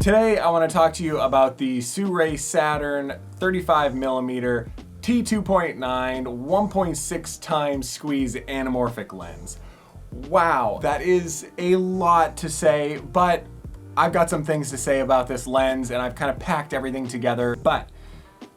Today I want to talk to you about the SIRUI Saturn 35mm t2.9 1.6 times squeeze anamorphic lens. Wow, that is a lot to say, but I've got some things to say about this lens and I've kind of packed everything together. But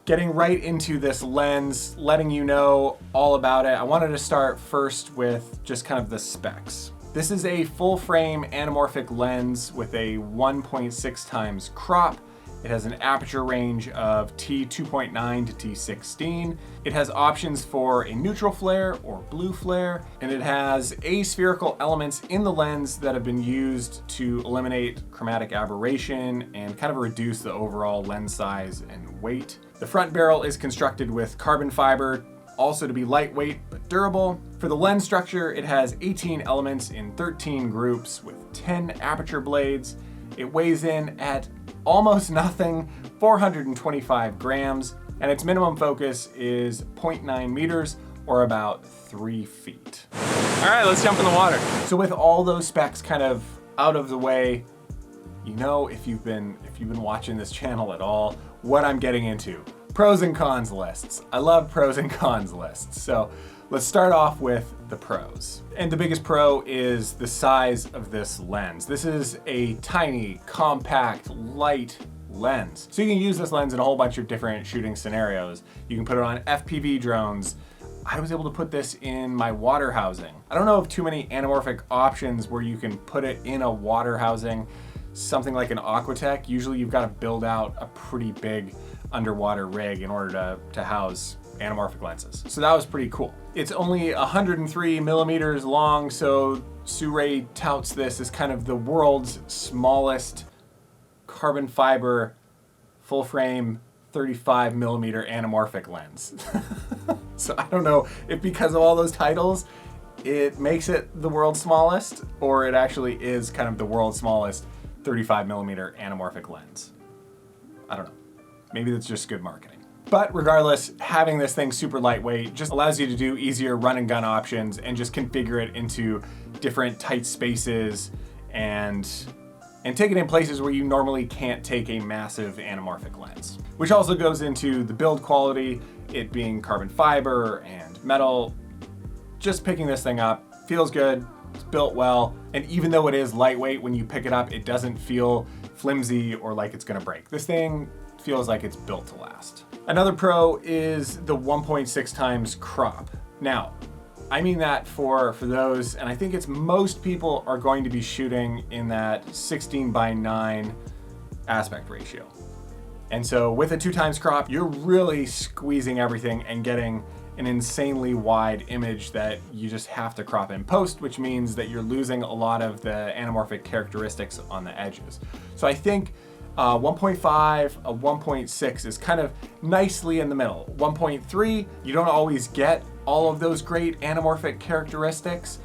getting right into this lens, letting you know all about it, I wanted to start first with just kind of the specs. This is a full frame anamorphic lens with a 1.6 times crop. It has an aperture range of t2.9 to t16. It has options for a neutral flare or blue flare, and it has aspherical elements in the lens that have been used to eliminate chromatic aberration and kind of reduce the overall lens size and weight. The front barrel is constructed with carbon fiber, also to be lightweight but durable. For the lens structure, it has 18 elements in 13 groups with 10 aperture blades. It weighs in at almost nothing, 425 grams, and its minimum focus is 0.9 meters or about 3 feet. All right, let's jump in the water. So with all those specs kind of out of the way, you know, if you've been watching this channel at all, what I'm getting into. Pros and cons lists. I love pros and cons lists. So let's start off with the pros. And the biggest pro is the size of this lens. This is a tiny, compact, light lens. So you can use this lens in a whole bunch of different shooting scenarios. You can put it on FPV drones. I was able to put this in my water housing. I don't know of too many anamorphic options where you can put it in a water housing, something like an Aquatech. Usually you've got to build out a pretty big underwater rig in order to house anamorphic lenses. So that was pretty cool. It's only 103 millimeters long, so SIRUI touts this as kind of the world's smallest carbon fiber full frame 35mm anamorphic lens. So I don't know if because of all those titles, it makes it the world's smallest, or it actually is kind of the world's smallest 35mm anamorphic lens. I don't know. Maybe that's just good marketing. But regardless, having this thing super lightweight just allows you to do easier run and gun options and just configure it into different tight spaces and take it in places where you normally can't take a massive anamorphic lens. Which also goes into the build quality, it being carbon fiber and metal. Just picking this thing up feels good, it's built well, and even though it is lightweight, when you pick it up, it doesn't feel flimsy or like it's gonna break. This thing feels like it's built to last. Another pro is the 1.6 times crop. Now, I mean that for those, and I think it's most people are going to be shooting in that 16:9 aspect ratio. And so with a 2 times crop, you're really squeezing everything and getting an insanely wide image that you just have to crop in post, which means that you're losing a lot of the anamorphic characteristics on the edges. So I think 1.5, a 1.6 is kind of nicely in the middle. 1.3, you don't always get all of those great anamorphic characteristics.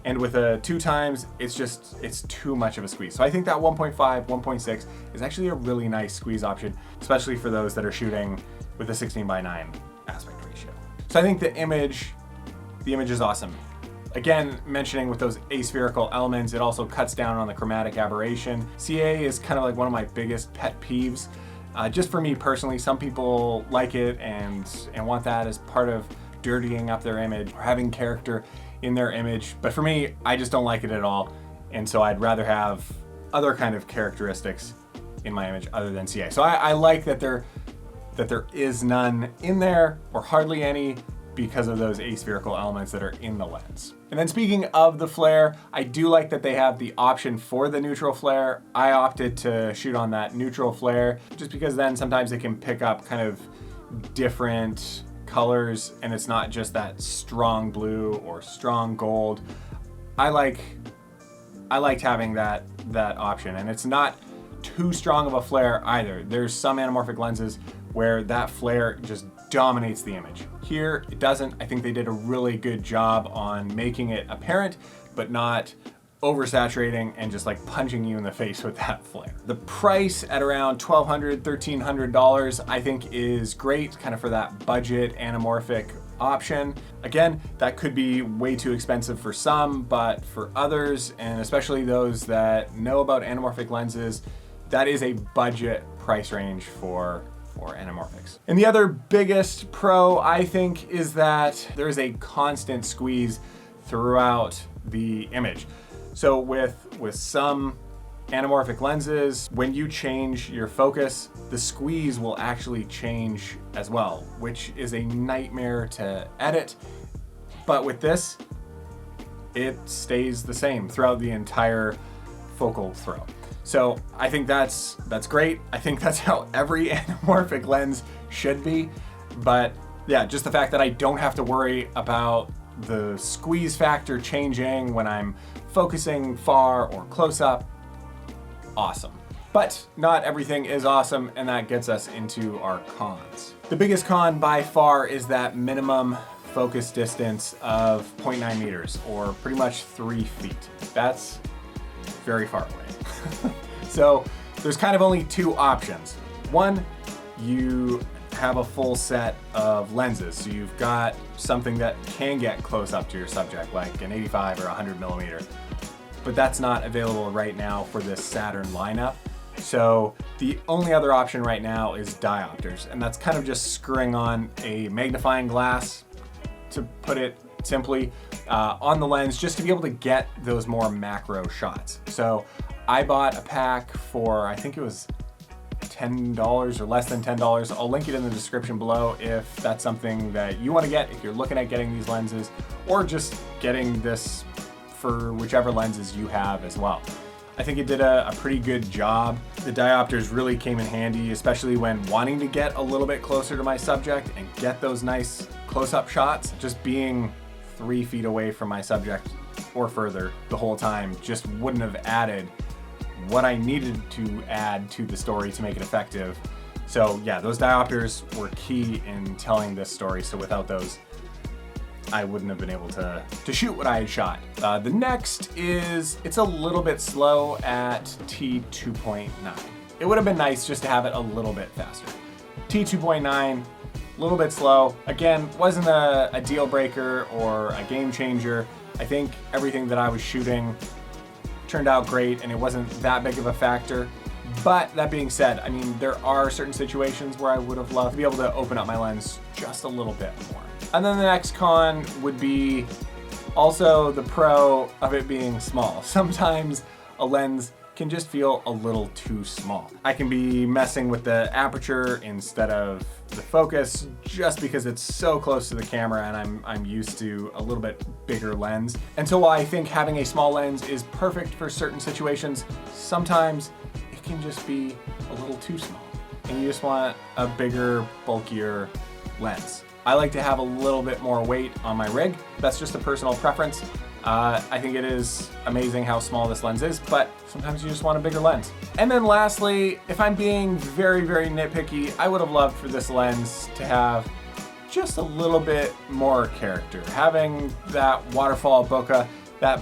And with a 2 times, it's too much of a squeeze. So I think that 1.5, 1.6 is actually a really nice squeeze option, especially for those that are shooting with a 16:9 aspect ratio. So I think the image is awesome. Again, mentioning with those aspherical elements, it also cuts down on the chromatic aberration. CA is kind of like one of my biggest pet peeves. Just for me personally, some people like it and want that as part of dirtying up their image or having character in their image. But for me, I just don't like it at all. And so I'd rather have other kind of characteristics in my image other than CA. So I like that there is none in there, or hardly any, because of those aspherical elements that are in the lens. And then speaking of the flare, I do like that they have the option for the neutral flare. I opted to shoot on that neutral flare just because then sometimes it can pick up kind of different colors and it's not just that strong blue or strong gold. I liked having that option, and it's not too strong of a flare either. There's some anamorphic lenses where that flare just dominates the image. Here, it doesn't. I think they did a really good job on making it apparent, but not oversaturating and just like punching you in the face with that flare. The price at around $1,200, $1,300, I think is great, kind of for that budget anamorphic option. Again, that could be way too expensive for some, but for others, and especially those that know about anamorphic lenses, that is a budget price range for anamorphics. And the other biggest pro, I think, is that there is a constant squeeze throughout the image. So with some anamorphic lenses, when you change your focus, the squeeze will actually change as well, which is a nightmare to edit. But with this, it stays the same throughout the entire focal throw. So I think that's great. I think that's how every anamorphic lens should be. But yeah, just the fact that I don't have to worry about the squeeze factor changing when I'm focusing far or close up, awesome. But not everything is awesome, and that gets us into our cons. The biggest con by far is that minimum focus distance of 0.9 meters, or pretty much 3 feet. That's very far away. So there's kind of only two options. One, you have a full set of lenses. So you've got something that can get close up to your subject, like an 85 or 100 millimeter, but that's not available right now for this Saturn lineup. So the only other option right now is diopters, and that's kind of just screwing on a magnifying glass, to put it simply, on the lens just to be able to get those more macro shots. So I bought a pack for, I think it was $10 or less than $10. I'll link it in the description below if that's something that you want to get, if you're looking at getting these lenses, or just getting this for whichever lenses you have as well. I think it did a pretty good job. The diopters really came in handy, especially when wanting to get a little bit closer to my subject and get those nice close-up shots. Just being 3 feet away from my subject or further the whole time just wouldn't have added what I needed to add to the story to make it effective. So yeah, those diopters were key in telling this story. So without those, I wouldn't have been able to shoot what I had shot. The next is, it's a little bit slow at T2.9. It would have been nice just to have it a little bit faster. T2.9, a little bit slow. Again, wasn't a deal breaker or a game changer. I think everything that I was shooting turned out great and it wasn't that big of a factor. But that being said, I mean, there are certain situations where I would have loved to be able to open up my lens just a little bit more. And then the next con would be also the pro of it being small. Sometimes a lens can just feel a little too small. I can be messing with the aperture instead of the focus just because it's so close to the camera and I'm used to a little bit bigger lens. And so while I think having a small lens is perfect for certain situations, sometimes it can just be a little too small and you just want a bigger, bulkier lens. I like to have a little bit more weight on my rig. That's just a personal preference. I think it is amazing how small this lens is, but sometimes you just want a bigger lens. And then lastly, if I'm being very, very nitpicky, I would have loved for this lens to have just a little bit more character. Having that waterfall bokeh, that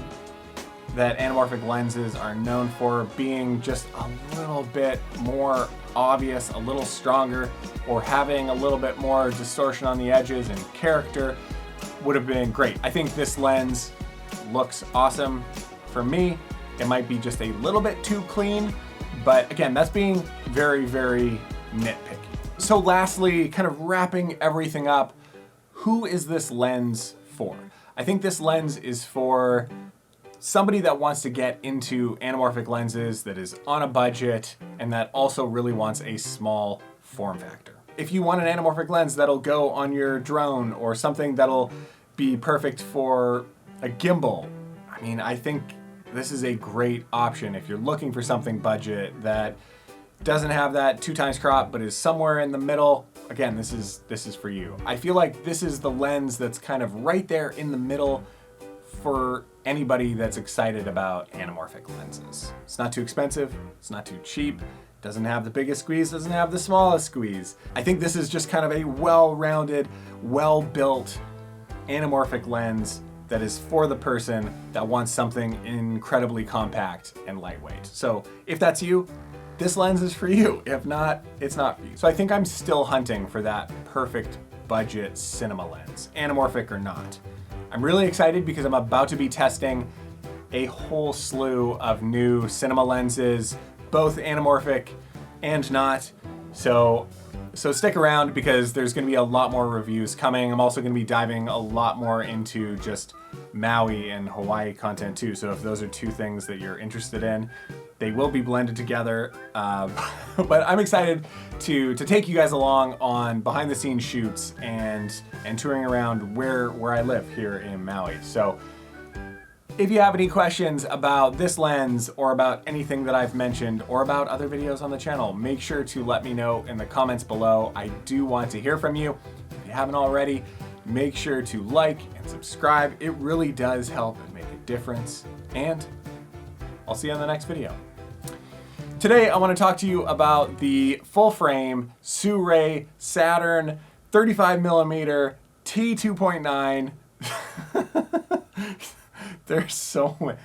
anamorphic lenses are known for being just a little bit more obvious, a little stronger, or having a little bit more distortion on the edges and character would have been great. I think this lens looks awesome. For me, it might be just a little bit too clean, but again, that's being very, very nitpicky. So lastly, kind of wrapping everything up, who is this lens for? I think this lens is for somebody that wants to get into anamorphic lenses, that is on a budget, and that also really wants a small form factor. If you want an anamorphic lens that'll go on your drone or something that'll be perfect for a gimbal, I mean, I think this is a great option if you're looking for something budget that doesn't have that 2x crop but is somewhere in the middle. Again, this is for you. I feel like this is the lens that's kind of right there in the middle for anybody that's excited about anamorphic lenses. It's not too expensive, it's not too cheap, doesn't have the biggest squeeze, doesn't have the smallest squeeze. I think this is just kind of a well-rounded, well-built anamorphic lens that is for the person that wants something incredibly compact and lightweight. So if that's you, this lens is for you. If not, it's not for you. So I think I'm still hunting for that perfect budget cinema lens, anamorphic or not. I'm really excited because I'm about to be testing a whole slew of new cinema lenses both anamorphic and not. So stick around because there's going to be a lot more reviews coming. I'm also going to be diving a lot more into just Maui and Hawaii content too. So if those are two things that you're interested in, they will be blended together. But I'm excited to take you guys along on behind the scenes shoots and touring around where I live here in Maui. So if you have any questions about this lens or about anything that I've mentioned or about other videos on the channel, make sure to let me know in the comments below. I do want to hear from you. If you haven't already, make sure to like and subscribe. It really does help and make a difference. And I'll see you on the next video. Today, I want to talk to you about the full frame SIRUI Saturn 35mm T2.9. There's so many.